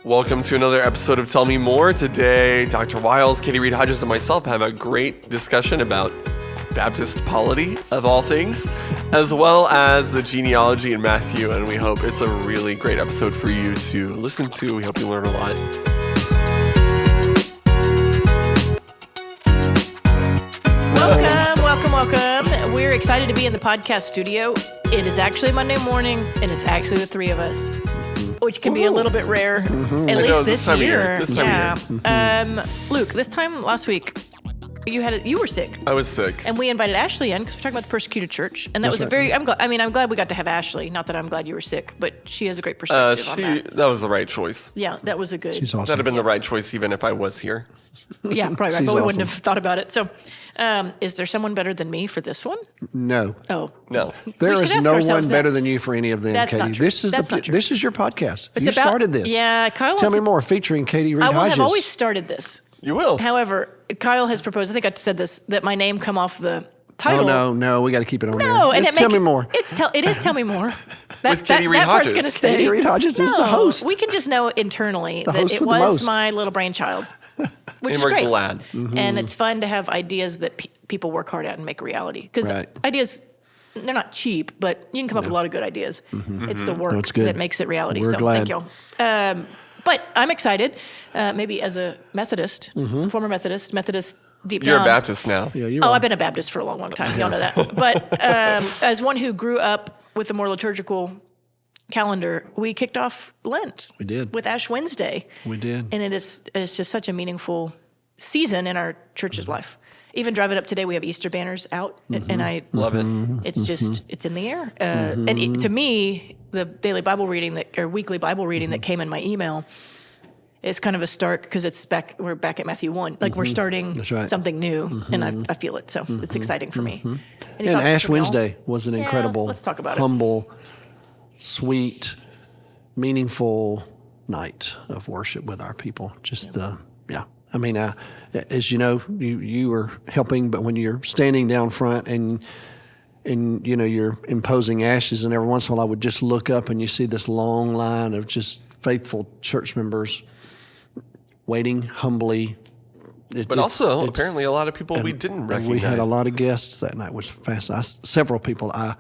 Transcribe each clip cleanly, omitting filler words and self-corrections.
Welcome to another episode of Tell Me More. Today, Dr. Wiles, Katie Reed Hodges, and myself have a great discussion about Baptist polity, of all things, as well as the genealogy in Matthew, and we hope it's a really great episode for you to listen to. We hope you learn a lot. Welcome. We're excited to be in the podcast studio. It is actually Monday morning, and it's actually the three of us, which can be a little bit rare, at least this year. Luke, this time last week, you were sick. I was sick. And we invited Ashley in because we're talking about the persecuted church. And that was I'm glad we got to have Ashley. Not that I'm glad you were sick, but she has a great perspective on that. That was the right choice. Yeah, that was a good. She's awesome. That'd have been the right choice even if I was here. Yeah, probably right, but we wouldn't have thought about it. So, is there someone better than me for this one? No. Oh. No. There is no one better than you for any of them, That's Katie. not true. This is your podcast. You started this. Yeah, Kyle. Tell me more, featuring Katie Reed Hodges. I have always started this. You will. However, Kyle has proposed, I think I said this, that my name come off the title. Oh, no, we got to keep it on there. No, and Tell Me More. It is Tell Me More. With Katie Reed that part's Hodges. going to stay. Katie Reed Hodges is the host. We can just know internally that host it with the was most. my little brainchild, which And is we're great. glad. And it's fun to have ideas that people work hard at and make reality. Because ideas, they're not cheap, but you can come up with a lot of good ideas. It's the work that makes it reality. We're glad. Thank y'all. But I'm excited, maybe as a Methodist, former Methodist deep down. You're a Baptist now. Yeah, you are. I've been a Baptist for a long, long time. Y'all know that. But as one who grew up with a more liturgical calendar, we kicked off Lent. We did. With Ash Wednesday. We did. And it's just such a meaningful season in our church's life. Even driving up today, we have Easter banners out, and I Love it. It's just it's in the air. And to me, the daily Bible reading weekly Bible reading that came in my email is kind of a start because we're back at Matthew 1. Like we're starting something new, and I feel it. So it's exciting for me. And Ash Wednesday was an incredible, let's talk about humble, sweet, meaningful night of worship with our people. I mean, as you know, you were helping, but when you're standing down front and you know you're imposing ashes, and every once in a while I would just look up and you see this long line of just faithful church members waiting humbly. But also, apparently, a lot of people we didn't recognize. We had a lot of guests that night. It was fast. Several people I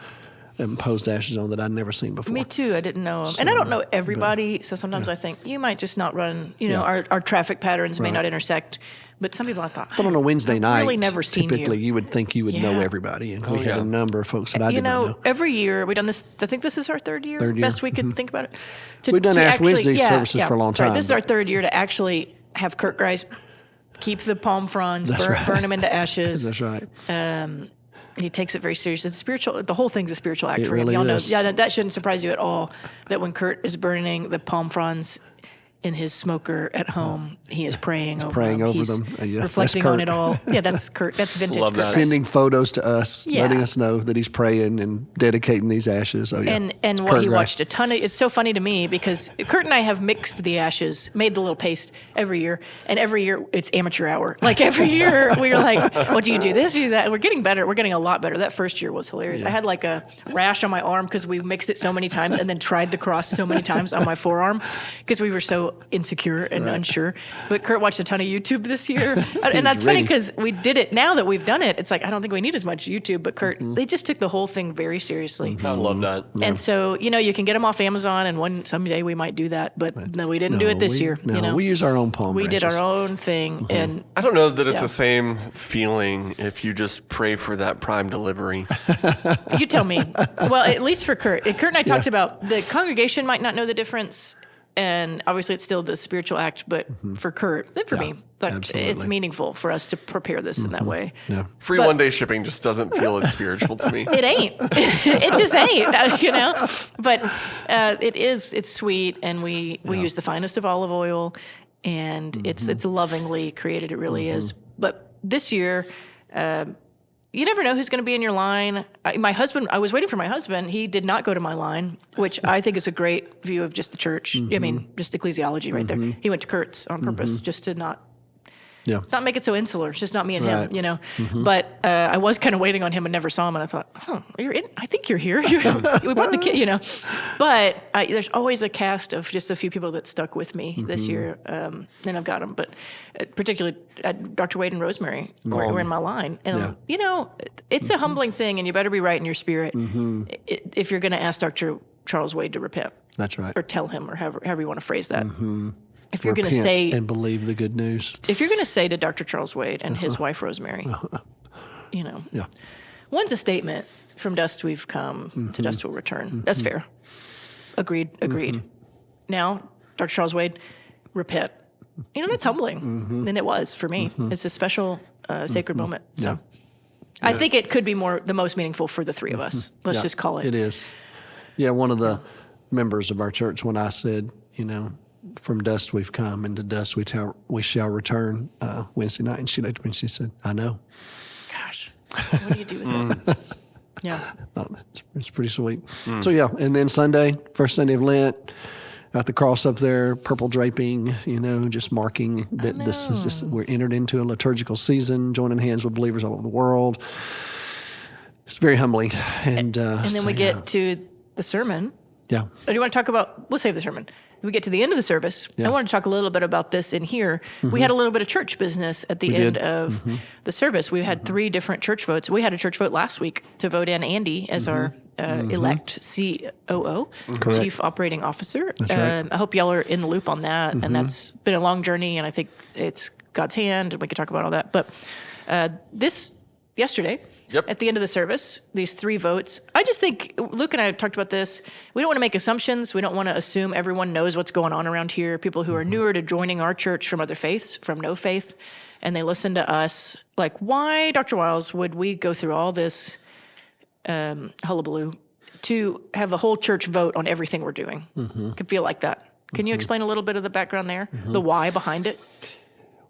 imposed ashes on that I'd never seen before. Me too. I didn't know them. And I don't know everybody, so sometimes I think you might just not run, our traffic patterns may not intersect. But some people I thought, but on a Wednesday night, really never seen typically you would think you would know everybody. And we had a number of folks that I did not know. Every year, we've done this, I think this is our third year. Best we could think about it. We've done Ash Wednesday services for a long time. Right. This is our third year to actually have Kurt Grice keep the palm fronds, burn them into ashes. That's right. He takes it very seriously. It's spiritual. The whole thing's a spiritual act for him. Really Y'all know. is. Yeah, that shouldn't surprise you at all. That when Kurt is burning the palm fronds in his smoker at home, he is praying over them. He's reflecting on it all. Yeah, that's Kurt. That's vintage. Love that. Kurt. Sending photos to us, letting us know that he's praying and dedicating these ashes. Oh, yeah. And what he watched a ton of. It's so funny to me because Kurt and I have mixed the ashes, made the little paste every year, and every year it's amateur hour. Like every year we were like, "Well, do you do this? Do you do that?" And we're getting better. We're getting a lot better. That first year was hilarious. I had like a rash on my arm because we mixed it so many times, and then tried the cross so many times on my forearm because we were so insecure and unsure. But Kurt watched a ton of YouTube this year. And that's funny because we did it. Now that we've done it, it's like, I don't think we need as much YouTube. But Kurt, they just took the whole thing very seriously. I love that. And so, you can get them off Amazon, and someday we might do that. But no, we didn't do it this year. No, we use our own palm branches. We did our own thing. And I don't know that it's the same feeling if you just pray for that prime delivery. You tell me. Well, at least for Kurt. Kurt and I talked about the congregation might not know the difference. And obviously, it's still the spiritual act, but for Kurt, and for me, it's meaningful for us to prepare this in that way. Yeah. Free one-day shipping just doesn't feel as spiritual to me. It ain't. It just ain't, But it's sweet, and we use the finest of olive oil, and it's lovingly created. It really is. But this year, you never know who's going to be in your line. I was waiting for my husband. He did not go to my line, which I think is a great view of just the church. I mean, just ecclesiology right there. He went to Kurt's on purpose just to not Yeah. Not make it so insular. It's just not me and him, Right. you know. But I was kind of waiting on him and never saw him, and I thought, you're in. I think you're here. We want the kid, you know. But there's always a cast of just a few people that stuck with me this year, and I've got them. But particularly Dr. Wade and Rosemary were in my line, and you know, it's a humbling thing, and you better be right in your spirit if you're going to ask Dr. Charles Wade to repent. That's right. Or tell him, or however you want to phrase that. If you're going to Repent say and believe the good news. if you're going to say to Dr. Charles Wade and his wife Rosemary, you know, one's a statement, from dust we've come, to dust we'll return. That's fair. Agreed. Now, Dr. Charles Wade, repent. You know, that's humbling. And it was for me. It's a special, sacred moment. So I think it could be the most meaningful for the three of us. Let's just call it. It is. Yeah, one of the members of our church, when I said, you know, from dust we've come, and to dust we shall return, Wednesday night, and she looked at me and she said, I know. Gosh, what do you do with that? Yeah. It's pretty sweet. So, yeah, and then Sunday, first Sunday of Lent, got the cross up there, purple draping, you know, just marking that we're entered into a liturgical season, joining hands with believers all over the world. It's very humbling. And then we get to the sermon. Yeah. Or do you want to talk about, we'll save the sermon. We get to the end of the service. I want to talk a little bit about this in here. We had a little bit of church business at the end of the service. We had 3 different church votes. We had a church vote last week to vote in Andy as our elect COO, Chief Operating Officer. Right. I hope y'all are in the loop on that. And that's been a long journey, and I think it's God's hand, and we could talk about all that. But yesterday, at the end of the service, these 3 votes, I just think, Luke and I talked about this, we don't want to make assumptions. We don't want to assume everyone knows what's going on around here. People who are newer to joining our church from other faiths, from no faith, and they listen to us, like, why, Dr. Wiles, would we go through all this hullabaloo to have the whole church vote on everything we're doing? It can feel like that. Can you explain a little bit of the background there, the why behind it?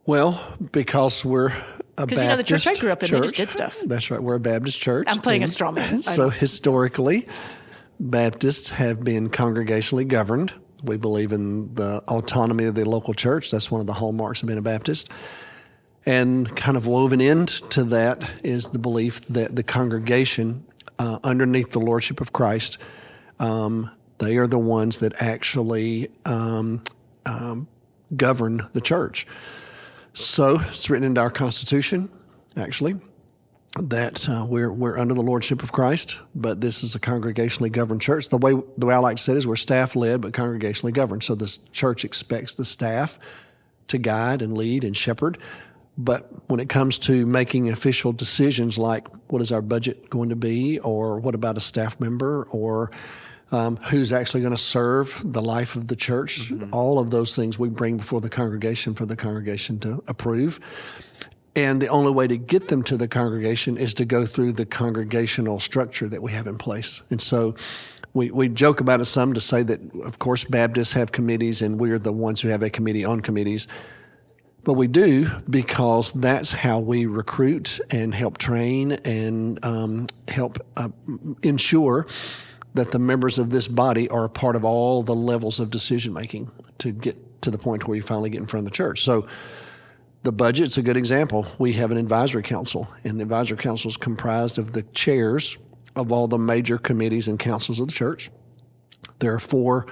Well, because we're a Baptist Because, you know, the church I grew up in, church. they just did stuff. That's right. We're a Baptist church. I'm playing a straw man. So historically, Baptists have been congregationally governed. We believe in the autonomy of the local church. That's one of the hallmarks of being a Baptist. And kind of woven into that is the belief that the congregation, underneath the lordship of Christ, they are the ones that actually govern the church. So it's written into our Constitution, actually, that we're under the lordship of Christ, but this is a congregationally governed church. The way I like to say it is we're staff-led but congregationally governed. So the church expects the staff to guide and lead and shepherd. But when it comes to making official decisions like what is our budget going to be, or what about a staff member, or who's actually going to serve the life of the church, all of those things we bring before the congregation for the congregation to approve. And the only way to get them to the congregation is to go through the congregational structure that we have in place. And so we joke about it some to say that, of course, Baptists have committees and we're the ones who have a committee on committees. But we do because that's how we recruit and help train and help ensure that the members of this body are a part of all the levels of decision making to get to the point where you finally get in front of the church. So the budget's a good example. We have an advisory council, and the advisory council is comprised of the chairs of all the major committees and councils of the church. There are 4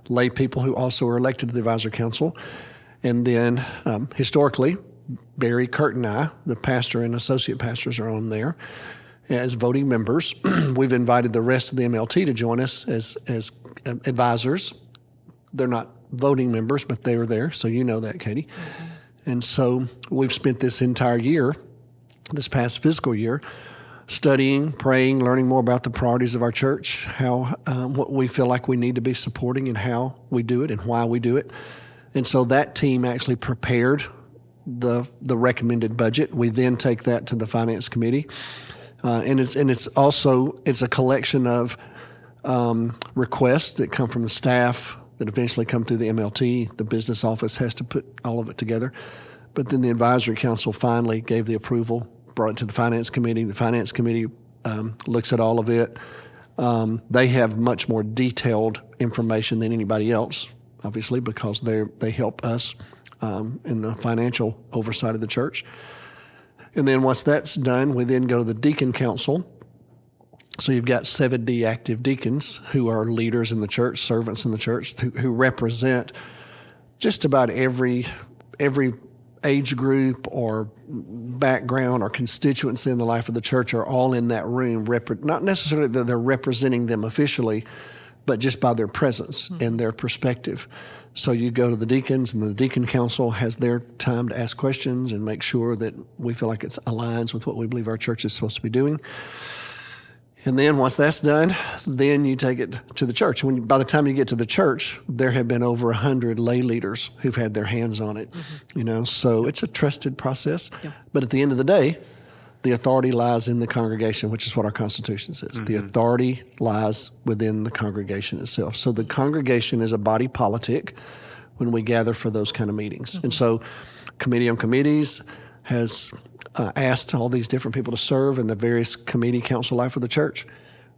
lay people who also are elected to the advisory council. And then historically, Barry, Kurt, and I, the pastor and associate pastors, are on there as voting members. We've invited the rest of the MLT to join us as advisors. They're not voting members, but they are there, so you know that, Katie. And so we've spent this entire year, this past fiscal year, studying, praying, learning more about the priorities of our church, how what we feel like we need to be supporting and how we do it and why we do it. And so that team actually prepared the recommended budget. We then take that to the finance committee. And it's a collection of requests that come from the staff that eventually come through the MLT. The business office has to put all of it together. But then the advisory council finally gave the approval, brought it to the finance committee. The finance committee looks at all of it. They have much more detailed information than anybody else, obviously, because they help us in the financial oversight of the church. And then once that's done, we then go to the deacon council. So you've got 70 active deacons who are leaders in the church, servants in the church, who represent just about every age group or background or constituency in the life of the church are all in that room. Not necessarily that they're representing them officially, but just by their presence and their perspective. So you go to the deacons, and the deacon council has their time to ask questions and make sure that we feel like it aligns with what we believe our church is supposed to be doing. And then once that's done, then you take it to the church. By the time you get to the church, there have been over 100 lay leaders who've had their hands on it. So it's a trusted process. Yeah. But at the end of the day, the authority lies in the congregation, which is what our Constitution says. The authority lies within the congregation itself. So the congregation is a body politic when we gather for those kind of meetings. And so Committee on Committees has asked all these different people to serve in the various committee council life of the church.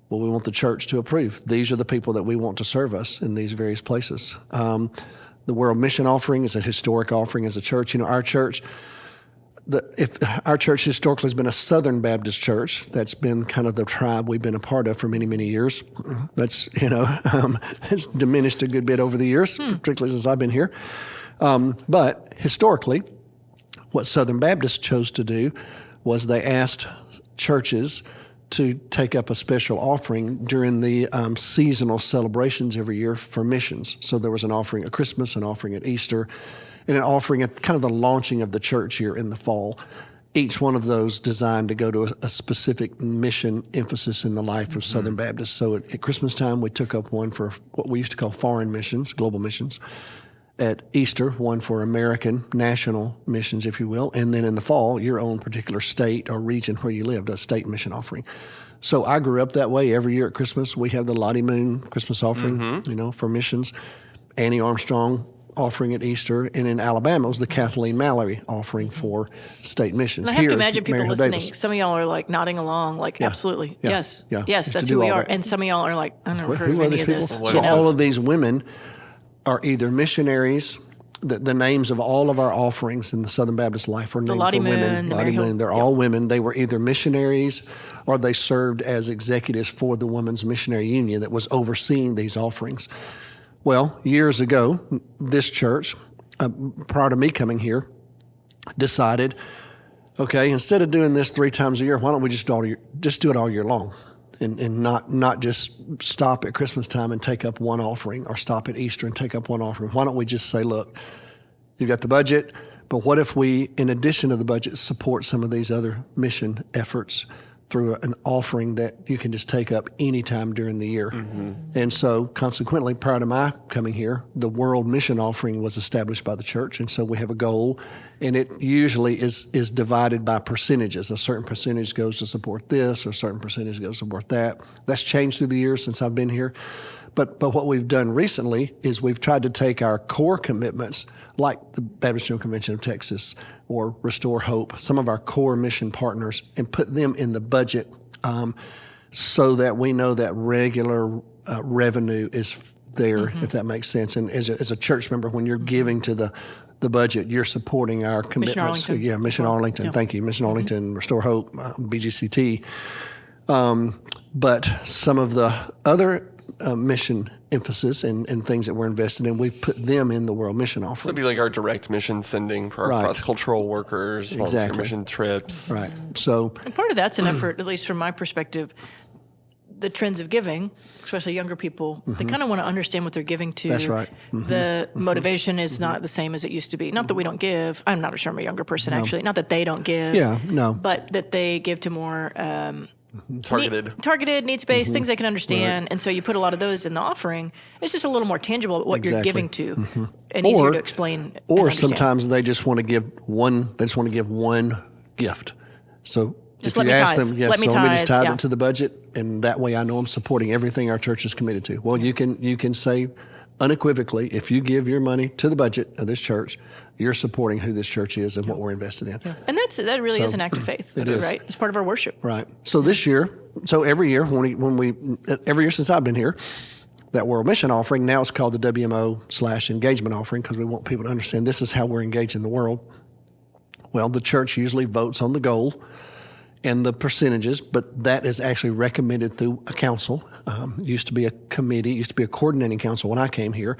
Well, we want the church to approve. These are the people that we want to serve us in these various places. The World Mission Offering is a historic offering as a church. Our church, our church historically has been a Southern Baptist church. That's been kind of the tribe we've been a part of for many, many years. That's, it's diminished a good bit over the years, particularly since I've been here. But historically, what Southern Baptists chose to do was they asked churches to take up a special offering during the seasonal celebrations every year for missions. So there was an offering at Christmas, an offering at Easter, and an offering at kind of the launching of the church year in the fall. Each one of those designed to go to a specific mission emphasis in the life of Southern Baptists. So at Christmas time, we took up one for what we used to call foreign missions, global missions. At Easter, one for American national missions, if you will. And then in the fall, your own particular state or region where you lived, a state mission offering. So I grew up that way. Every year at Christmas, we have the Lottie Moon Christmas offering, for missions. Annie Armstrong offering at Easter. And in Alabama, it was the Kathleen Mallory offering for state missions. And I have to imagine people listening. Some of y'all are like nodding along, like, absolutely. Yeah. Yes. Yeah. Yes, that's who we are. And some of y'all are like, I never heard of any of this. So all of these women are either missionaries. The names of all of our offerings in the Southern Baptist life are named for women. Lottie Moon, they're all women. They were either missionaries or they served as executives for the Women's Missionary Union that was overseeing these offerings. Well, years ago, this church, prior to me coming here, decided, okay, instead of doing this 3 times a year, why don't we just do it all year long? And not just stop at Christmas time and take up one offering, or stop at Easter and take up one offering. Why don't we just say, look, you've got the budget, but what if we, in addition to the budget, support some of these other mission efforts through an offering that you can just take up any time during the year? And so consequently, prior to my coming here, the World Mission Offering was established by the church. And so we have a goal, and it usually is divided by percentages. A certain percentage goes to support this, or a certain percentage goes to support that. That's changed through the years since I've been here. But what we've done recently is we've tried to take our core commitments, like the Baptist General Convention of Texas or Restore Hope, some of our core mission partners, and put them in the budget so that we know that regular revenue is there, if that makes sense. And as a church member, when you're giving to the budget, you're supporting our commitments. Mission Arlington. Thank you. Mission Arlington, Restore Hope, BGCT. But some of the other mission emphasis and things that we're invested in, we've put them in the World Mission Offering. So it'd be like our direct mission sending for our cross-cultural workers, volunteer mission trips. Right. So, and part of that's an effort, at least from my perspective, the trends of giving, especially younger people, they kind of want to understand what they're giving to. That's right. The motivation is not the same as it used to be. Not that we don't give. I'm not sure I'm a younger person, actually. Not that they don't give. But that they give to more targeted, needs-based, things they can understand. And so you put a lot of those in the offering. It's just a little more tangible what you're giving to and easier to explain. Or sometimes they just want to give one, gift. So just if you ask them, let me just tithe it to the budget, and that way I know I'm supporting everything our church is committed to. Well, you can say unequivocally, if you give your money to the budget of this church, you're supporting who this church is and what we're invested in. And that really is an act of faith. It is. Right? It's part of our worship. Right. So this year, every year every year since I've been here, that World Mission Offering. Now it's called the WMO/Engagement Offering because we want people to understand this is how we're engaged in the world. Well, the church usually votes on the goal and the percentages, but that is actually recommended through a council. It used to be a committee, it used to be a coordinating council when I came here.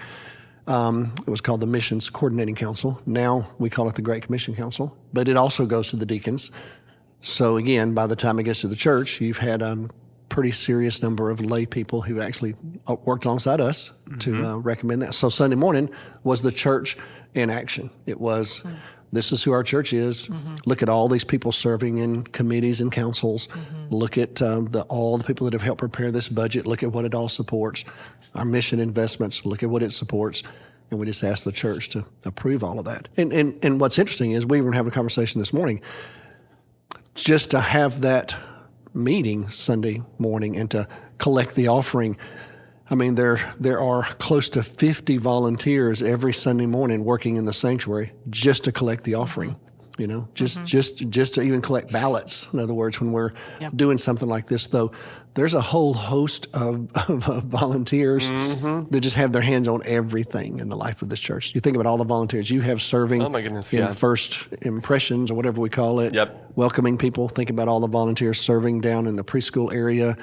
It was called the Missions Coordinating Council. Now we call it the Great Commission Council, but it also goes to the deacons. So again, by the time it gets to the church, you've had a pretty serious number of lay people who actually worked alongside us to recommend that. So Sunday morning was the church in action. It was, this is who our church is. Look at all these people serving in committees and councils. Look at all the people that have helped prepare this budget. Look at what it all supports. Our mission investments, look at what it supports. And we just ask the church to approve all of that. And what's interesting is we were having a conversation this morning, just to have that meeting Sunday morning and to collect the offering. I mean, there are close to 50 volunteers every Sunday morning working in the sanctuary just to collect the offering. You know, just to even collect ballots. In other words, when we're doing something like this, though, there's a whole host of volunteers that just have their hands on everything in the life of this church. You think about all the volunteers you have serving in First Impressions or whatever we call it, welcoming people. Think about all the volunteers serving down in the preschool area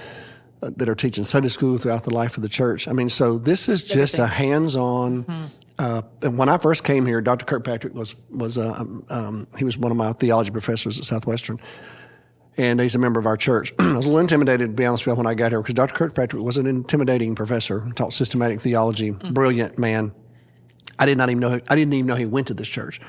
that are teaching Sunday school throughout the life of the church. I mean, so this is just a hands-on. And when I first came here, Dr. Kirkpatrick was he was one of my theology professors at Southwestern, and he's a member of our church. I was a little intimidated, to be honest with you, when I got here, because Dr. Kirkpatrick was an intimidating professor, taught systematic theology, brilliant man. I didn't even know he went to this church.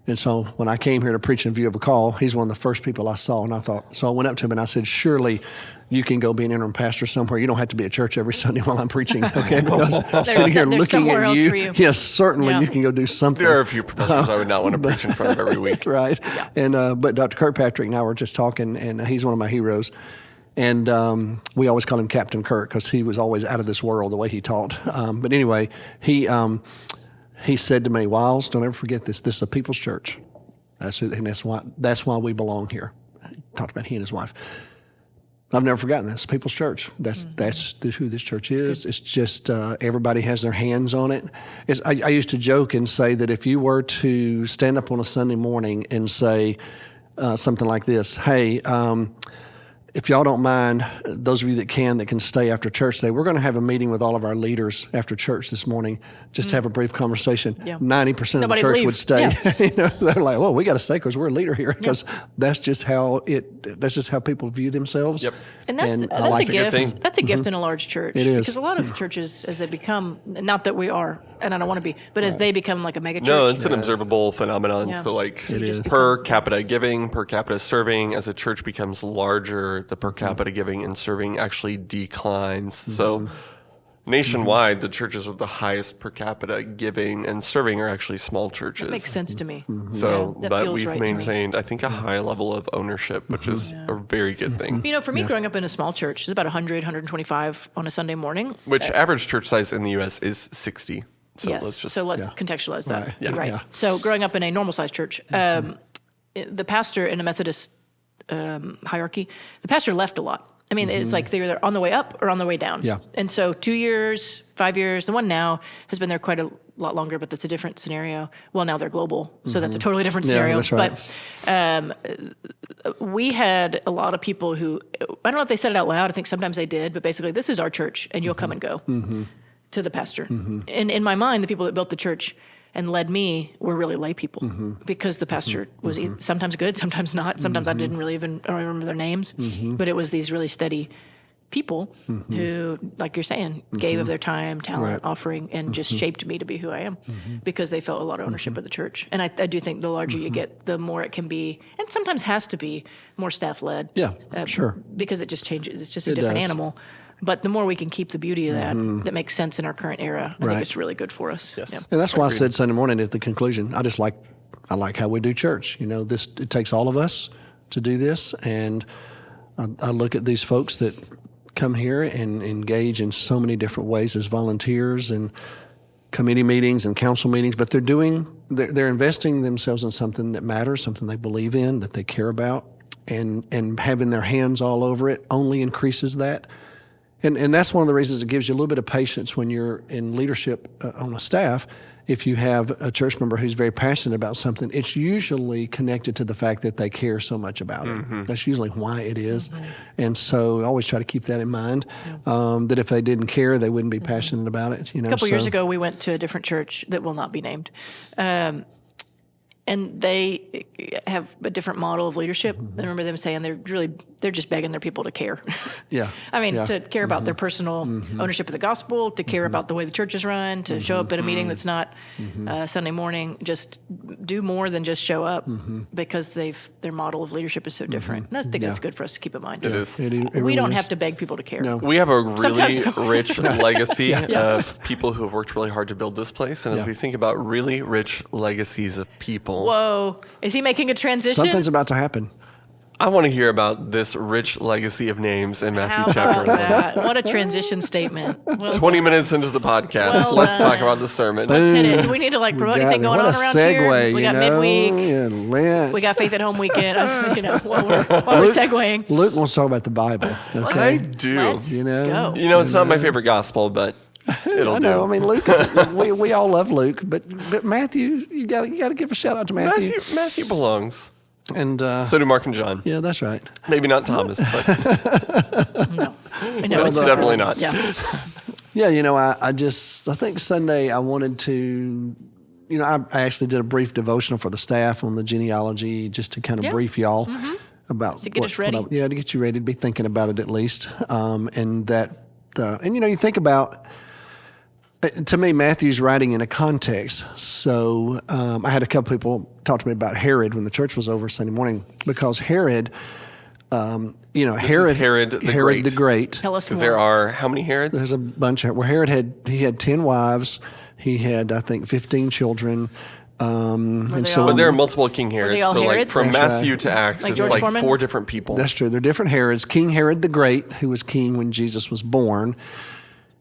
And so when I came here to preach in view of a call, he's one of the first people I saw, and I thought, so I went up to him and I said, surely you can go be an interim pastor somewhere. You don't have to be at church every Sunday while I'm preaching, okay? Because sitting here looking at you, yes, certainly you can go do something. There are a few professors I would not want to preach in front of every week. Right. Yeah. And but Dr. Kirkpatrick and I were just talking, and he's one of my heroes. And we always call him Captain Kirk because he was always out of this world the way he taught. But anyway, he said to me, Wiles, don't ever forget this. This is a people's church. That's why we belong here. He talked about he and his wife. I've never forgotten this. People's church. That's who this church is. It's just everybody has their hands on it. I used to joke and say that if you were to stand up on a Sunday morning and say something like this, hey, if y'all don't mind, those of you that can stay after church today, we're going to have a meeting with all of our leaders after church this morning, just to have a brief conversation. 90% of the church would stay. You know, they're like, well, we got to stay because we're a leader here, because that's just how people view themselves. And that's a gift. That's a gift in a large church. It is. Because a lot of churches, as they become, not that we are, and I don't want to be, but as they become like a mega church. No, it's an observable phenomenon. So like per capita giving, per capita serving, as a church becomes larger, the per capita giving and serving actually declines. So nationwide, the churches with the highest per capita giving and serving are actually small churches. That makes sense to me. So, but we've maintained, I think, a high level of ownership, which is a very good thing. You know, for me, growing up in a small church, it's about 100, 125 on a Sunday morning. Which average church size in the U.S. is 60. So yes. let's contextualize that. Right. So growing up in a normal-sized church, the pastor in a Methodist hierarchy, the pastor left a lot. I mean, it's like they're either on the way up or on the way down. Yeah. And so 2 years, 5 years, the one now has been there quite a lot longer, but that's a different scenario. Well, now they're global, so that's a totally different scenario. That's right. But we had a lot of people who, I don't know if they said it out loud, I think sometimes they did, but basically, this is our church, and you'll come and go to the pastor. And in my mind, the people that built the church and led me were really lay people, because the pastor was sometimes good, sometimes not. Sometimes I didn't really even remember their names, but it was these really steady people who, like you're saying, gave of their time, talent, offering, and just shaped me to be who I am, because they felt a lot of ownership of the church. And I do think the larger you get, the more it can be, and sometimes has to be, more staff-led. Yeah, sure. Because it just changes. It's just a different animal. But the more we can keep the beauty of that makes sense in our current era, I think it's really good for us. Yes. Yeah. And that's why I said Sunday morning at the conclusion, I like how we do church. You know, it takes all of us to do this. And I look at these folks that come here and engage in so many different ways as volunteers and committee meetings and council meetings, but they're investing themselves in something that matters, something they believe in, that they care about, and having their hands all over it only increases that. And that's one of the reasons it gives you a little bit of patience when you're in leadership on a staff. If you have a church member who's very passionate about something, it's usually connected to the fact that they care so much about it. That's usually why it is. And so I always try to keep that in mind, that if they didn't care, they wouldn't be passionate about it. You know, A couple years ago, we went to a different church that will not be named. And they have a different model of leadership. I remember them saying they're just begging their people to care. Yeah. I mean, to care about their personal ownership of the gospel, to care about the way the church is run, to show up at a meeting that's not Sunday morning, just do more than just show up because their model of leadership is so different. And I think that's good for us to keep in mind. It is. It We really don't is. have to beg people to care. No. We have a really Sometimes- rich legacy of people who have worked really hard to build this place. And as Yeah. we think about really rich legacies of people, Whoa. Is he making a transition? Something's about to happen. I want to hear about this rich legacy of names in Matthew How chapter about 11. that? What a transition statement. Well, 20 minutes into the podcast, Well let's done. talk about the sermon. let's hit it. Do we need to promote anything going on around here? We got midweek. Yeah, Lance. We got Faith at Home weekend. While we're segueing. Luke wants to talk about the Bible. I Okay. do. Let's You know? go. You know, it's not my favorite gospel, but it'll I know. I do. mean, Luke is, we all love Luke, but Matthew, you got to give a shout out to Matthew. Matthew belongs. And So do Mark and John. yeah, that's right. Maybe not Thomas, but No, it's definitely not. Yeah. Yeah, you know, I think Sunday I wanted to, you know, I actually did a brief devotional for the staff on the genealogy just to kind of Yeah. brief y'all about To get us ready. to get you ready to be thinking about it at least, and that, and you know, you think about. To me, Matthew's writing in a context. So I had a couple people talk to me about Herod when the church was over Sunday morning, because Herod, you know, Herod the Great. Tell us because more. there are how many Herods? There's a bunch of. Well, Herod had 10 wives. He had, I think, 15 children. And they so all- But there are multiple King Herods. they all So like Herods? from That's Matthew to Acts, Like it's George like Foreman? 4 different people. that's true. They're different Herods. King Herod the Great, who was king when Jesus was born.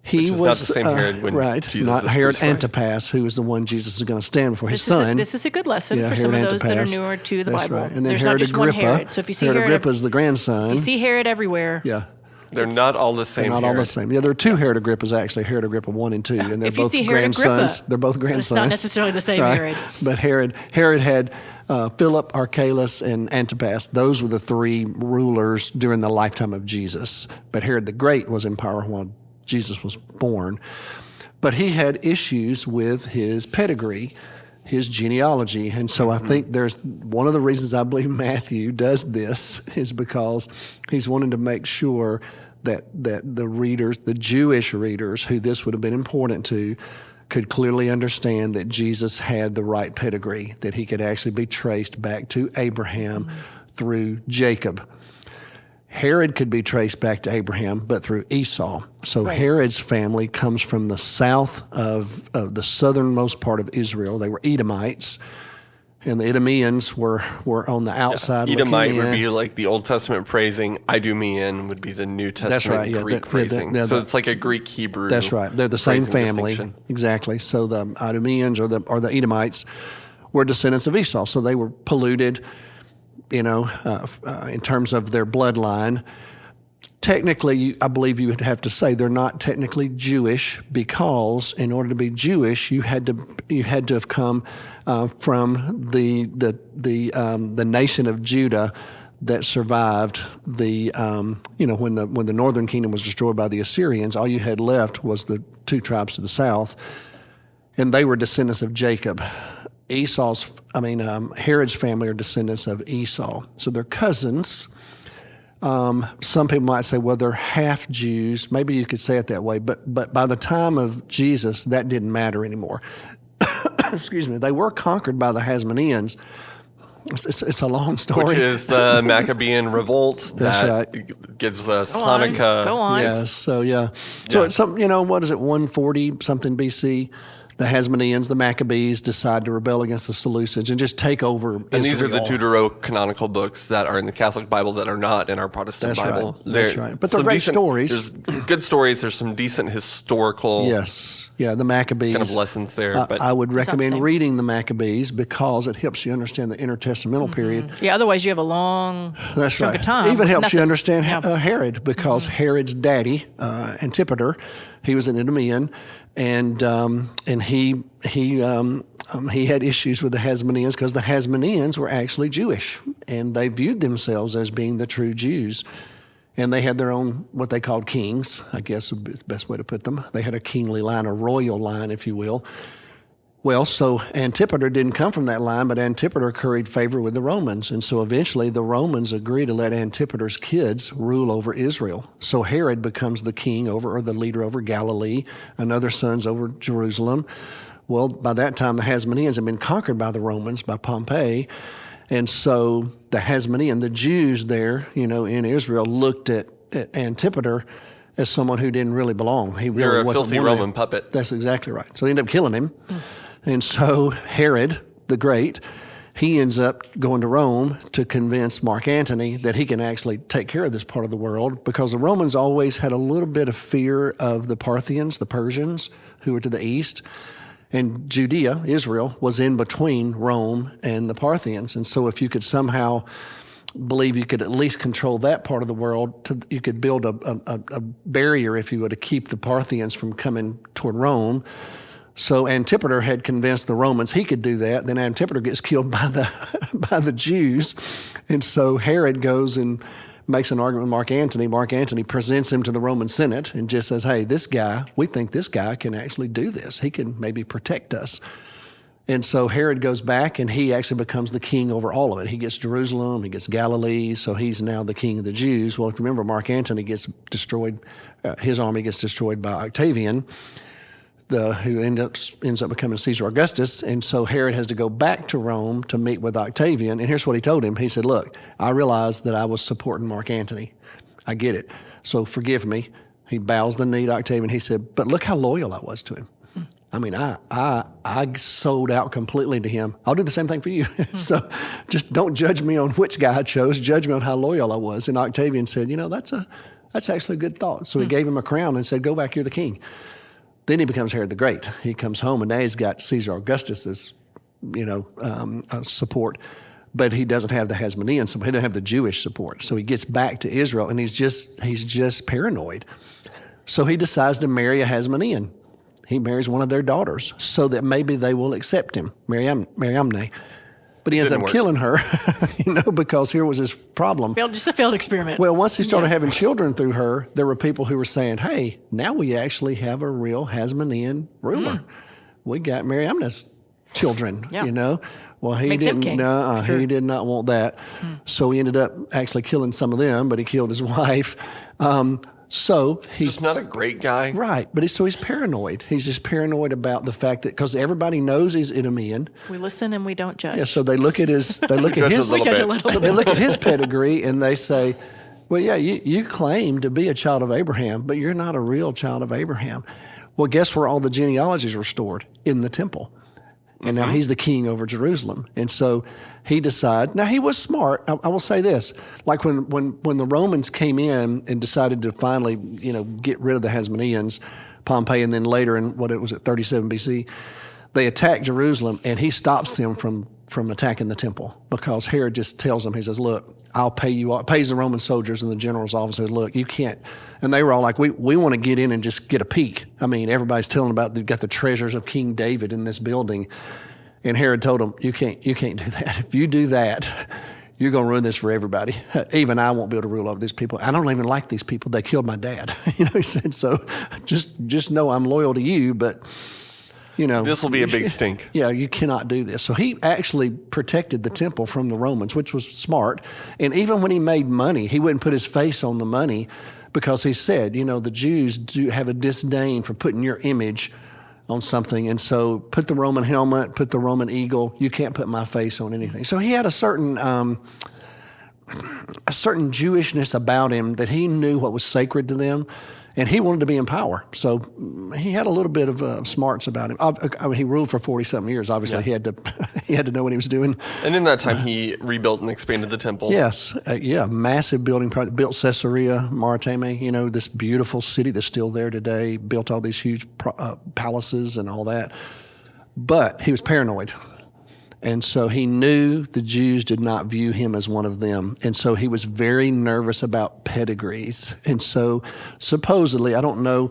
He Which is was not the same Herod when right, Jesus not is Herod crucified. Antipas, who is the one Jesus is going to stand before his This son. is a good lesson Yeah, for some Herod of those that are Antipas. newer to the That's Bible. right. And then There's Herod not just Agrippa. one Herod. So if you see Herod Herod, Agrippa is the grandson. you see Herod everywhere. Yeah. They're not all the same. They're not all the Herod. same. Yeah, there are 2 Herod Agrippas actually, Herod Agrippa 1 and 2, and they're If you both see Herod grandsons. Agrippa, They're both but it's grandsons. not necessarily the same Right? Herod. But Herod had Philip, Archelaus, and Antipas. Those were the 3 rulers during the lifetime of Jesus. But Herod the Great was in power while Jesus was born. But he had issues with his pedigree, his genealogy. And so I think there's one of the reasons I believe Matthew does this is because he's wanting to make sure that the readers, the Jewish readers, who this would have been important to, could clearly understand that Jesus had the right pedigree, that he could actually be traced back to Abraham through Jacob. Herod could be traced back to Abraham, but through Esau. So Herod's family comes from the south of the southernmost part of Israel. They were Edomites, and the Idumeans were on the outside. Edomite looking would in. be like the Old Testament phrasing. Idumean would be the New Testament right, yeah. Greek They're phrasing. So the- it's like a Greek Hebrew. That's right. They're the same phrasing family. distinction. Exactly. So the Idumeans or the Edomites were descendants of Esau. So they were polluted, you know, in terms of their bloodline. Technically, I believe you would have to say they're not technically Jewish, because in order to be Jewish, you had to have come from the nation of Judah that survived the when the northern kingdom was destroyed by the Assyrians. All you had left was the 2 tribes to the south, and they were descendants of Jacob. Herod's family are descendants of Esau, so they're cousins. Some people might say, well, they're half Jews. Maybe you could say it that way, but by the time of Jesus, that didn't matter anymore. Excuse me. They were conquered by the Hasmoneans. It's a long story. Which is the Maccabean revolt That's that gives us Go on. Hanukkah. Go on. Yes. So yeah. So it's some, what is it? 140 something BC. the Hasmoneans, the Maccabees, decide to rebel against the Seleucids and just take over Israel. And these are the Deuterocanonical books that are in the Catholic Bible that are not in our Protestant Bible. Right. That's right. But they're great stories. There's good stories. There's some decent historical the Maccabees. kind of lessons there. But I would Sounds recommend same. reading the Maccabees because it helps you understand the intertestamental period. Yeah, otherwise you have a long That's chunk right. of time. Even helps you Nothing. understand Yeah. Herod because Herod's daddy, Antipater, he was an Idumean, and he had issues with the Hasmoneans because the Hasmoneans were actually Jewish, and they viewed themselves as being the true Jews. And they had their own, what they called kings, I guess is the best way to put them. They had a kingly line, a royal line, if you will. Well, so Antipater didn't come from that line, but Antipater curried favor with the Romans. And so eventually the Romans agreed to let Antipater's kids rule over Israel. So Herod becomes the king over, or the leader over Galilee, and other sons over Jerusalem. Well, by that time, the Hasmoneans had been conquered by the Romans, by Pompey. And so the Hasmonean, the Jews there, in Israel, looked at Antipater as someone who didn't really belong. He really You're a wasn't filthy one of them. Roman puppet. That's exactly right. So they ended up killing him. And so Herod the Great, he ends up going to Rome to convince Mark Antony that he can actually take care of this part of the world, because the Romans always had a little bit of fear of the Parthians, the Persians, who were to the east. And Judea, Israel, was in between Rome and the Parthians. And so if you could somehow believe you could at least control that part of the world, you could build a barrier, if you would, to keep the Parthians from coming toward Rome. So Antipater had convinced the Romans he could do that. Then Antipater gets killed by the Jews. And so Herod goes and makes an argument with Mark Antony. Mark Antony presents him to the Roman Senate and just says, hey, we think this guy can actually do this. He can maybe protect us. And so Herod goes back, and he actually becomes the king over all of it. He gets Jerusalem, he gets Galilee, so he's now the king of the Jews. Well, if you remember, Mark Antony gets destroyed, his army gets destroyed by Octavian, who ends up becoming Caesar Augustus. And so Herod has to go back to Rome to meet with Octavian. And here's what he told him. He said, look, I realized that I was supporting Mark Antony. I get it. So forgive me. He bows the knee to Octavian. He said, but look how loyal I was to him. I mean, I sold out completely to him. I'll do the same thing for you. So just don't judge me on which guy I chose. Judge me on how loyal I was. And Octavian said, that's actually a good thought. So he gave him a crown and said, go back, you're the king. Then he becomes Herod the Great. He comes home, and now he's got Caesar Augustus's, support, but he doesn't have the Hasmonean support. He doesn't have the Jewish support. So he gets back to Israel, and he's just paranoid. So he decides to marry a Hasmonean. He marries one of their daughters so that maybe they will accept him, Mariamne. But he ends up killing her, because here was his problem. Just a failed experiment. Well, once he started having children through her, there were people who were saying, hey, now we actually have a real Hasmonean ruler. We got Mariamne's children, Well, he didn't. He did not want that. So he ended up actually killing some of them, but he killed his wife. So he's just not a great guy. Right. But he's paranoid. He's just paranoid about the fact that, because everybody knows he's Idumean. We listen and we don't judge. Yeah. So they look at his, We judge a little bit. They look at his pedigree and they say, well, yeah, you claim to be a child of Abraham, but you're not a real child of Abraham. Well, guess where all the genealogies were stored? In the temple. And now he's the king over Jerusalem. And so he decided, now he was smart. I will say this, like when the Romans came in and decided to finally, get rid of the Hasmoneans, Pompey, and then later in 37 BC, they attacked Jerusalem, and he stops them from attacking the temple, because Herod just tells them, he says, look, I'll pay you all, pays the Roman soldiers and the general's officers, look, you can't. And they were all like, we want to get in and just get a peek. I mean, everybody's telling about they've got the treasures of King David in this building. And Herod told them, you can't do that. If you do that, you're going to ruin this for everybody. Even I won't be able to rule over these people. I don't even like these people. They killed my dad. He said, so just know I'm loyal to you, but this will be a big stink. Yeah, you cannot do this. So he actually protected the temple from the Romans, which was smart. And even when he made money, he wouldn't put his face on the money, because he said, the Jews do have a disdain for putting your image on something. And so put the Roman helmet, put the Roman eagle. You can't put my face on anything. So he had a certain a certain Jewishness about him that he knew what was sacred to them, and he wanted to be in power. So he had a little bit of smarts about him. I mean, he ruled for 40-something years. Obviously, he had to know what he was doing. And in that time, he rebuilt and expanded the temple. Yes, massive building project. Built Caesarea Maritima, this beautiful city that's still there today. Built all these huge palaces and all that. But he was paranoid. And so he knew the Jews did not view him as one of them. And so he was very nervous about pedigrees. And so supposedly, I don't know,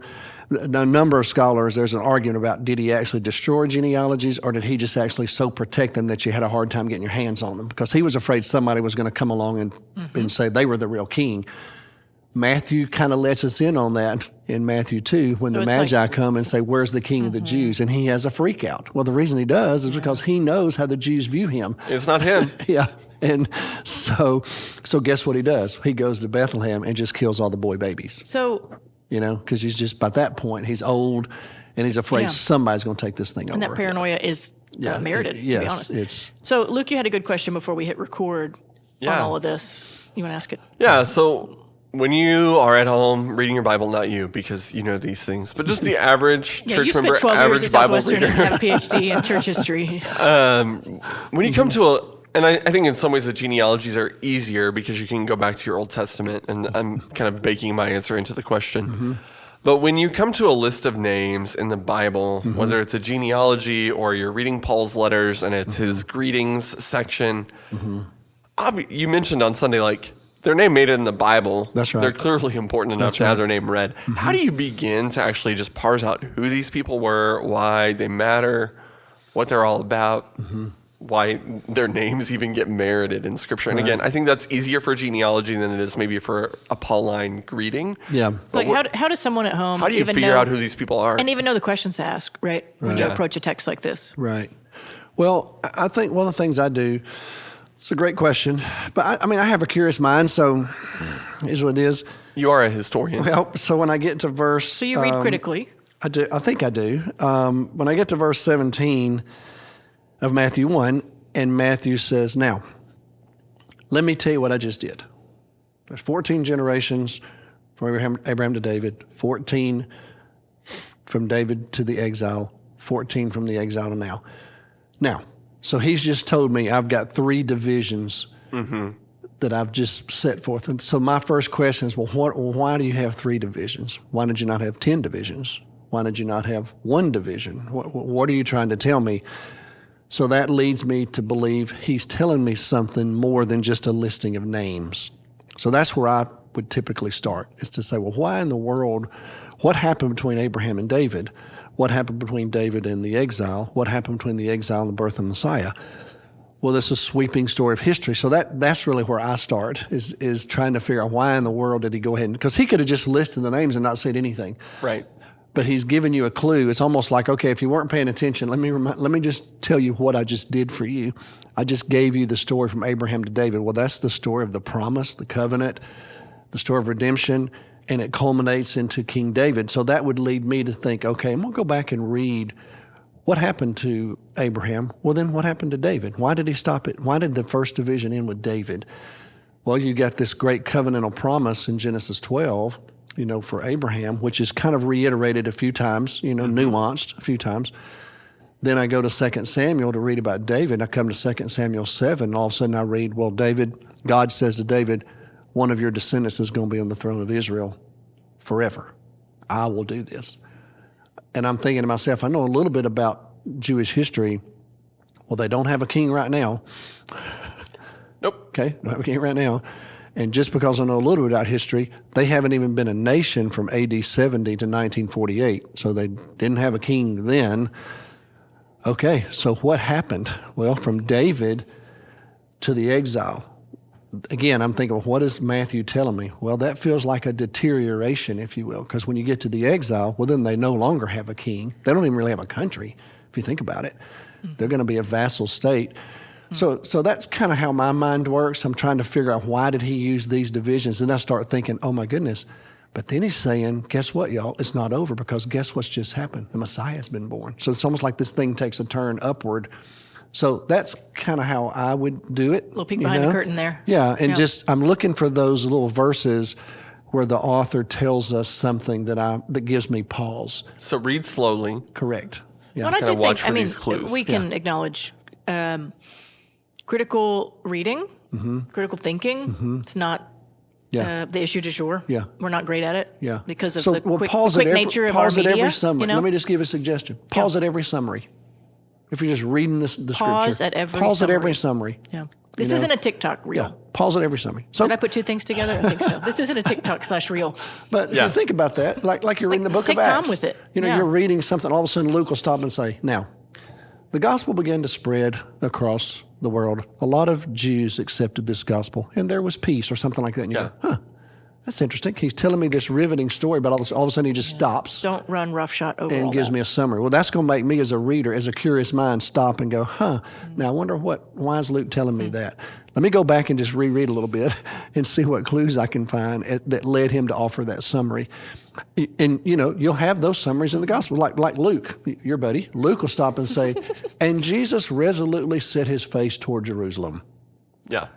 a number of scholars, there's an argument about did he actually destroy genealogies or did he just actually so protect them that you had a hard time getting your hands on them? Because he was afraid somebody was going to come along and say they were the real king. Matthew kind of lets us in on that in Matthew 2 when the Magi come and say, where's the king of the Jews? And he has a freak out. Well, the reason he does is because he knows how the Jews view him. It's not him. Yeah. And so guess what he does? He goes to Bethlehem and just kills all the boy babies. So, because he's just, by that point, he's old and he's afraid somebody's going to take this thing over. And that paranoia is merited, to be honest. So, Luke, you had a good question before we hit record on all of this. You want to ask it? Yeah. So, when you are at home reading your Bible, not you, because you know these things, but just the average church member, you spent 12 average years at Bible Southwestern reader. and have a PhD in church history. When you come to and I think in some ways the genealogies are easier because you can go back to your Old Testament, and I'm kind of baking my answer into the question. But when you come to a list of names in the Bible, whether it's a genealogy or you're reading Paul's letters and it's his greetings section, you mentioned on Sunday, their name made it in the Bible. That's right. They're clearly important enough to have their name read. How do you begin to actually just parse out who these people were, why they matter, what they're all about, why their names even get merited in Scripture? And again, I think that's easier for genealogy than it is maybe for a Pauline greeting. Yeah. But how does someone at home how do you even figure know, out who these people are? and even know the questions to ask, right? When you approach a text like this. Right. Well, I think one of the things I do, it's a great question, but I have a curious mind, so here's what it is. You are a historian. Well, so when I get to verse... So you read critically. I do. I think I do. When I get to verse 17 of Matthew 1, and Matthew says, now, let me tell you what I just did. There's 14 generations from Abraham to David, 14 from David to the exile, 14 from the exile to now. Now, so he's just told me I've got 3 divisions that I've just set forth. And so my first question is, why do you have 3 divisions? Why did you not have 10 divisions? Why did you not have 1 division? What are you trying to tell me? So that leads me to believe he's telling me something more than just a listing of names. So that's where I would typically start, is to say, well, why in the world, what happened between Abraham and David? What happened between David and the exile? What happened between the exile and the birth of Messiah? Well, this is a sweeping story of history. So that's really where I start, is trying to figure out why in the world did he go ahead, because he could have just listed the names and not said anything. Right. But he's given you a clue. It's almost like, okay, if you weren't paying attention, let me just tell you what I just did for you. I just gave you the story from Abraham to David. Well, that's the story of the promise, the covenant, the story of redemption, and it culminates into King David. So that would lead me to think, okay, I'm going to go back and read what happened to Abraham. Well, then what happened to David? Why did he stop it? Why did the first division end with David? Well, you got this great covenantal promise in Genesis 12, for Abraham, which is kind of reiterated a few times, nuanced a few times. Then I go to 2 Samuel to read about David. I come to 2 Samuel 7, and all of a sudden I read, well, God says to David, one of your descendants is going to be on the throne of Israel forever. I will do this. And I'm thinking to myself, I know a little bit about Jewish history. Well, they don't have a king right now. Nope. Okay, don't have a king right now. And just because I know a little bit about history, they haven't even been a nation from AD 70 to 1948. So they didn't have a king then. Okay, so what happened? Well, from David to the exile. Again, I'm thinking, what is Matthew telling me? Well, that feels like a deterioration, if you will, because when you get to the exile, well, then they no longer have a king. They don't even really have a country, if you think about it. They're going to be a vassal state. So that's kind of how my mind works. I'm trying to figure out, why did he use these divisions? And I start thinking, oh my goodness. But then he's saying, guess what, y'all? It's not over, because guess what's just happened? The Messiah has been born. So it's almost like this thing takes a turn upward So that's kind of how I would do it. Little peek behind the curtain there. Yeah, and just I'm looking for those little verses where the author tells us something that gives me pause. So read slowly. Correct. Yeah. Well, I do watch think, for these clues. we can acknowledge critical reading, critical thinking. It's not the issue du jour. Yeah. We're not great at it Yeah. because of so the we'll quick pause at nature of our pause at media. every summary. You know? Let me just give a suggestion. Pause at every summary. If you're just reading the Pause scripture, at every pause summary. at every summary. Yeah. This isn't a TikTok reel. Yeah, pause at every summary. So, Did I put two things together? I think so. This isn't a TikTok/reel. but if you think about that, like you're reading the book of take time Acts. with it. You know, Yeah. you're reading something, all of a sudden Luke will stop and say, now, the gospel began to spread across the world. A lot of Jews accepted this gospel, and there was peace or something like that. And you go, that's interesting. He's telling me this riveting story, but all of a sudden he just stops Don't run roughshod over and all gives that. me a summary. Well, that's going to make me as a reader, as a curious mind, stop and go, now I wonder why is Luke telling me that? Let me go back and just reread a little bit and see what clues I can find that led him to offer that summary. And, you'll have those summaries in the gospel, like Luke, your buddy. Luke will stop and say, and Jesus resolutely set his face toward Jerusalem. Yeah.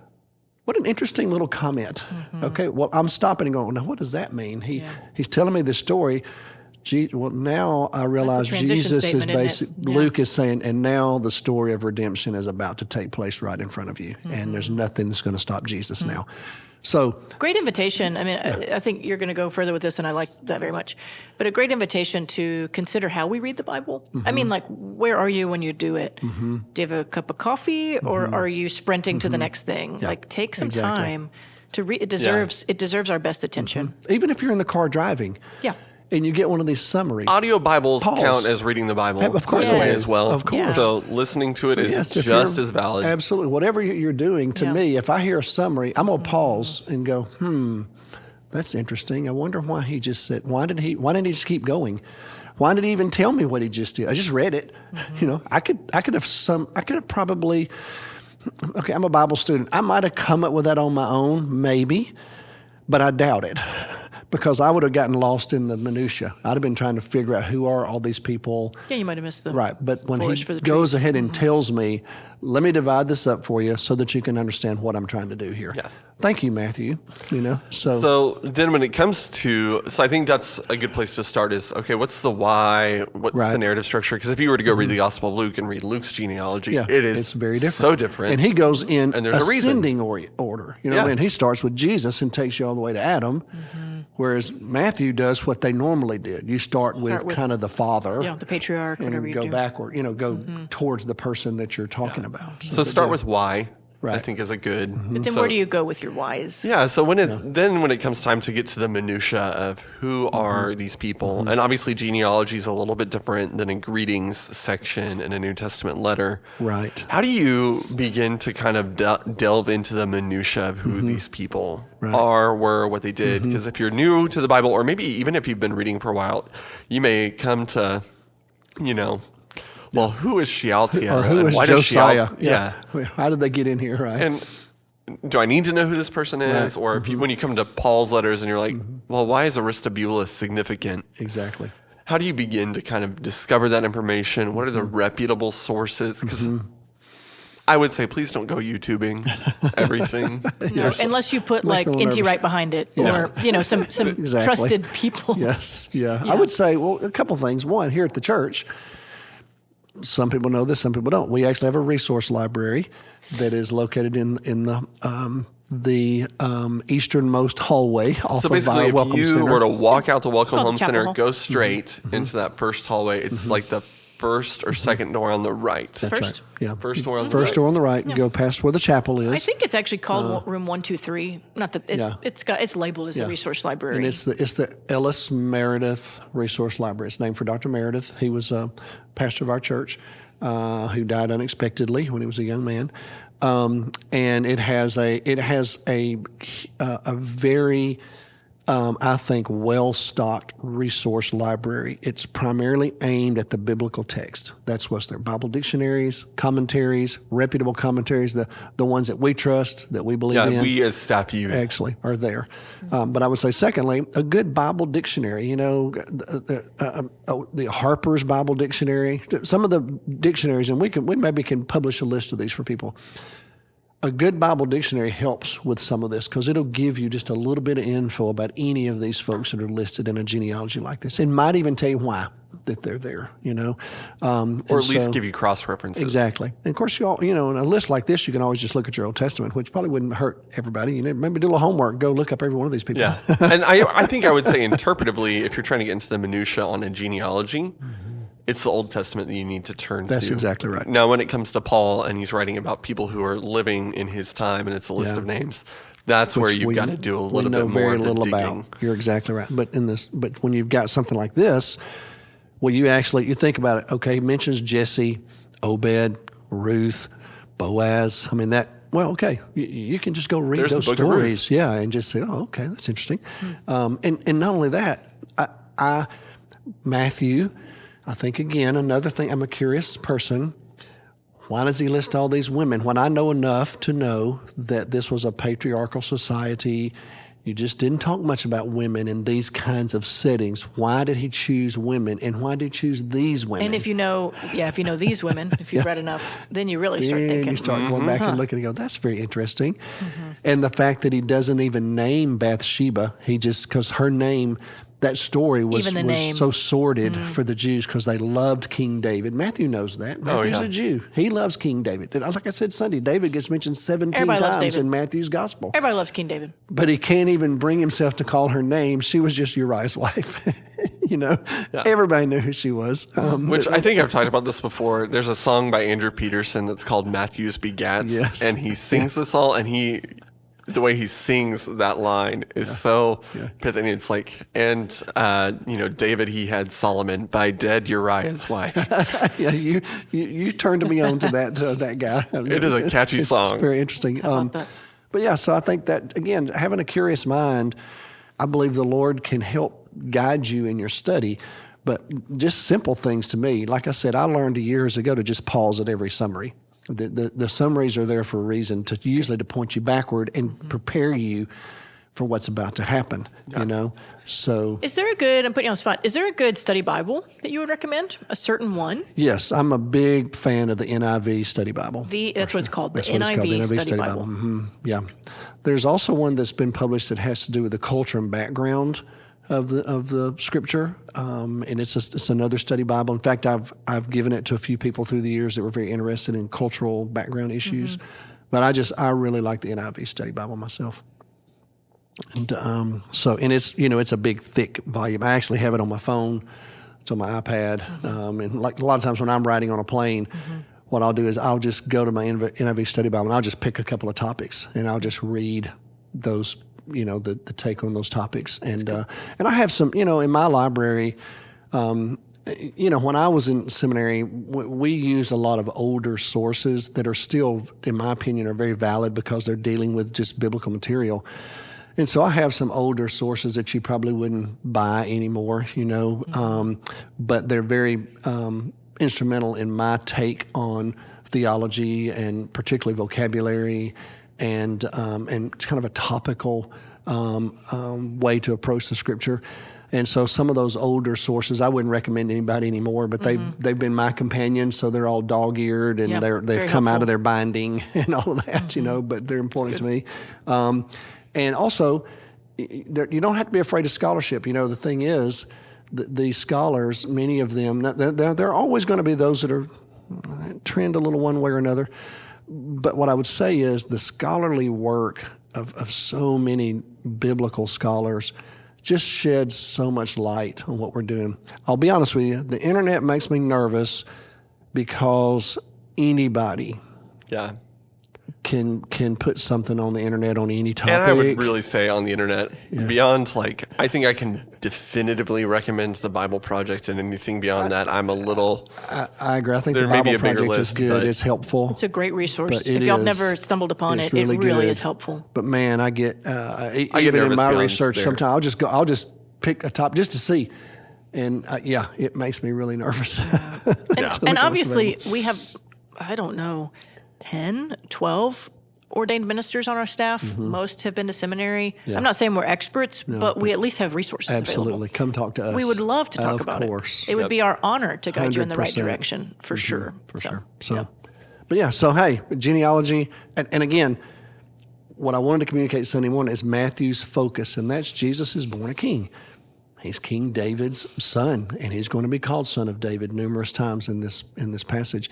What an interesting little comment. Okay, well, I'm stopping and going, now what does that mean? He's telling me this story. Well, now I realize transition Jesus is statement, isn't it? Yeah. Luke is saying, and now the story of redemption is about to take place right in front of you. And there's nothing that's going to stop Jesus now. So great invitation. I mean, I think you're going to go further with this, and I like that very much. But a great invitation to consider how we read the Bible. I mean, like, where are you when you do it? Do you have a cup of coffee, or are you sprinting to the next thing? Yeah, like, take some exactly. time to read. It deserves our best attention. even if you're in the car driving, Yeah. and you get one of these summaries. Audio Bibles Pause. count as reading the Bible. Of course in a it way is. as well. Of course. So listening to it is Yes, if just you're- as valid. Absolutely. Whatever you're doing, to Yeah. me, if I hear a summary, I'm going to pause and go, that's interesting. I wonder why he just said, why didn't he just keep going? Why did he even tell me what he just did? I just read it. I could have probably, okay, I'm a Bible student. I might have come up with that on my own, maybe, but I doubt it. Because I would have gotten lost in the minutia. I'd have been trying to figure out who are all these people. Yeah, you might have missed the Right, but when he forest for the goes trees. ahead and tells me, let me divide this up for you so that you can understand what I'm trying to do here. Yeah. Thank you, Matthew. So then when it comes to, I think that's a good place to start is, okay, what's the why? What's the Right. narrative structure? Because if you were to go read the Gospel of Luke and read Luke's genealogy, yeah, it's very different. so different. And he goes in And there's a reason. ascending order. Yeah. And he starts with Jesus and takes you all the way to Adam, whereas Matthew does what they normally did. You start with kind of the father. Yeah, the patriarch, whatever and you go do. backward, go towards the person that you're talking about. So start with why, I Right. think is a good. But then where do you go with your whys? Yeah, so when it comes time to get to the minutia of who are these people, and obviously genealogy is a little bit different than a greetings section in a New Testament letter. Right. How do you begin to kind of delve into the minutia of who these people are, were, what they did? Because if you're new to the Bible, or maybe even if you've been reading for a while, you may come to, well, who is Shealtiel? Or who and is why does Josiah? Yeah. How did they get in here, right? And do I need to know who this person is? Right. Or if when you come to Paul's letters and you're like, well, why is Aristobulus significant? Exactly. How do you begin to kind of discover that information? What are the reputable sources? Because I would say, please don't go YouTubing everything. No, unless you put like me a little Inti nervous. right behind it, Yeah. or some Exactly. trusted people. Yes, yeah. I would say, well, a couple things. One, here at the church, some people know this, some people don't. We actually have a resource library that is located in the easternmost hallway off So of basically, our if Welcome you Center. were to walk out the Welcome called Home Chapel Center, Hall. go straight into that first hallway. It's like the first or second door on the right. That's First? right. Yeah. First door on the First right. door on the right. Go past where the chapel is. I think it's actually called room 123. Not that Yeah. it's labeled as a resource library. And it's the Ellis Meredith Resource Library. It's named for Dr. Meredith. He was a pastor of our church who died unexpectedly when he was a young man. And it has a very I think, well-stocked resource library. It's primarily aimed at the biblical text. That's what's there. Bible dictionaries, commentaries, reputable commentaries, the ones that we trust, that we believe in. Yeah, we as staff use. Actually, are there. But I would say, secondly, a good Bible dictionary. The Harper's Bible Dictionary. Some of the dictionaries, and we maybe can publish a list of these for people. A good Bible dictionary helps with some of this because it'll give you just a little bit of info about any of these folks that are listed in a genealogy like this. It might even tell you why that they're there, or at least give you cross-references. Exactly. And of course, in a list like this, you can always just look at your Old Testament, which probably wouldn't hurt everybody. Maybe do a little homework, go look up every one of these people. Yeah. And I think I would say interpretively, if you're trying to get into the minutia on a genealogy, it's the Old Testament that you need to turn to. That's exactly right. Now, when it comes to Paul and he's writing about people who are living in his time and it's a list of names, that's where you've got to do a little bit more of the digging. About. You're exactly right. But when you've got something like this, well, you think about it. Okay, he mentions Jesse, Obed, Ruth, Boaz. I mean you can just go read There's those the book of stories, and just say, oh, okay, that's interesting. And not only that, Matthew. I think, again, another thing, I'm a curious person. Why does he list all these women? When I know enough to know that this was a patriarchal society, you just didn't talk much about women in these kinds of settings. Why did he choose women, and why did he choose these women? And if you know these women, if you've read enough, then you really start thinking. You start going back and looking and go, that's very interesting. And the fact that he doesn't even name Bathsheba, because her name... That story was so sordid for the Jews because they loved King David. Matthew knows that. Matthew's a Jew. He loves King David. Like I said Sunday, David gets mentioned 17 times in Matthew's gospel. Everybody loves King David. But he can't even bring himself to call her name. She was just Uriah's wife. Everybody knew who she was. Which I think I've talked about this before. There's a song by Andrew Peterson that's called Matthews Begats. Yes. And he sings this all, and the way he sings that line is so pithy. It's like, David, he had Solomon by dead Uriah's wife. Yeah, you turned me on to that guy. It is a catchy song. It's very interesting. But yeah, so I think that, again, having a curious mind, I believe the Lord can help guide you in your study. But just simple things to me, like I said, I learned years ago to just pause at every summary. The summaries are there for a reason, usually to point you backward and prepare you for what's about to happen, So, I'm putting you on the spot, is there a good study Bible that you would recommend? A certain one? Yes, I'm a big fan of the NIV Study Bible. That's what it's called, the NIV Study Bible. Yeah. There's also one that's been published that has to do with the culture and background of the scripture, and it's another study Bible. In fact, I've given it to a few people through the years that were very interested in cultural background issues. But I really like the NIV Study Bible myself. And it's a big thick volume. I actually have it on my phone. It's on my iPad, and like a lot of times when I'm riding on a plane. What I'll do is I'll just go to my NIV Study Bible and I'll just pick a couple of topics and I'll just read those. The take on those topics. And I have some, in my library, when I was in seminary, we used a lot of older sources that are still, in my opinion, are very valid because they're dealing with just biblical material. And so I have some older sources that you probably wouldn't buy anymore, but they're very instrumental in my take on theology and particularly vocabulary and it's kind of a topical way to approach the scripture. And so some of those older sources, I wouldn't recommend anybody anymore, but they've been my companions, so they're all dog-eared and they've come out of their binding and all of that, but they're important to me. And also, you don't have to be afraid of scholarship. The thing is, these scholars, many of them, there are always going to be those that are trend a little one way or another. But what I would say is the scholarly work of so many biblical scholars just sheds so much light on what we're doing. I'll be honest with you, the internet makes me nervous because anybody can put something on the internet on any topic. And I would really say on the internet, beyond I think I can definitively recommend the Bible Project, and anything beyond that, I'm a little. I agree. I think there the may be Bible a bigger Project list, is good. but It's helpful. It's a great resource. But If it y'all is. never stumbled upon It's it, really it really good. is helpful. But man, I get get even in nervous my beyond research. there. Sometimes I'll just pick a top just to see, and it makes me really nervous. And obviously, we have, I don't know, 10, 12 ordained ministers on our staff. Mm-hmm. Most have been to seminary. I'm not saying we're experts, but we at least have resources Absolutely, available. come talk to us. We would love to talk about course. it. It would be our honor to guide you in the right 100%. direction, for sure. For sure. So, but yeah. So hey, genealogy, and again, what I wanted to communicate Sunday morning is Matthew's focus, and that's Jesus is born a king. He's King David's son, and he's going to be called Son of David numerous times in this passage.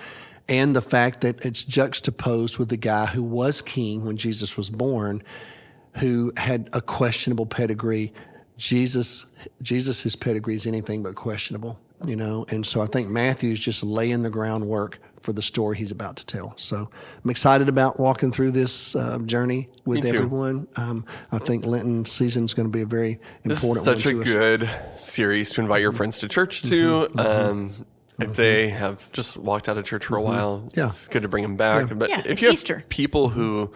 And the fact that it's juxtaposed with the guy who was king when Jesus was born, who had a questionable pedigree. Jesus' pedigree is anything but questionable, And so I think Matthew's just laying the groundwork for the story he's about to tell. So I'm excited about walking through this journey with everyone. I think Lenten season is going to be a very important one This is such a good series to invite your friends to church to. If they have just walked out of church for a while, it's good to bring them back. But if you have people who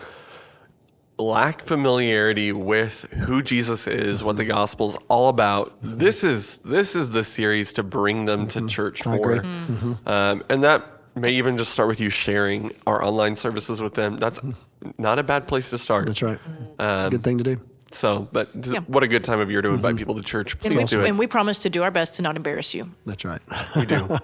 lack familiarity with who Jesus is, what the gospel's all about, this is the series to bring them to church for. I agree. And that may even just start with you sharing our online services with them. That's not a bad place to start. That's right. It's a good thing to do. So, but what a good time of year to invite people to church. Please do it. And we promise to do our best to not embarrass you. That's right. We do.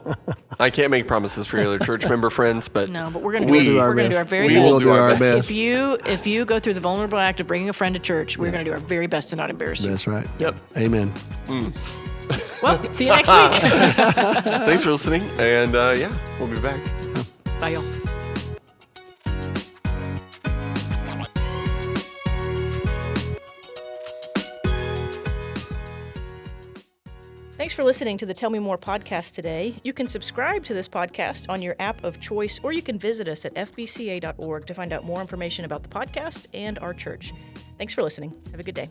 I can't make promises for your other church member friends, but No, but we're going to do our very we best. will do our best. If you go through the vulnerable act of bringing a friend to church, we're going to do our very best to not embarrass you. That's right. Yep. Amen. Well, see you next week. Thanks for listening, and we'll be back. Bye, y'all. Thanks for listening to the Tell Me More podcast today. You can subscribe to this podcast on your app of choice, or you can visit us at fbca.org to find out more information about the podcast and our church. Thanks for listening. Have a good day.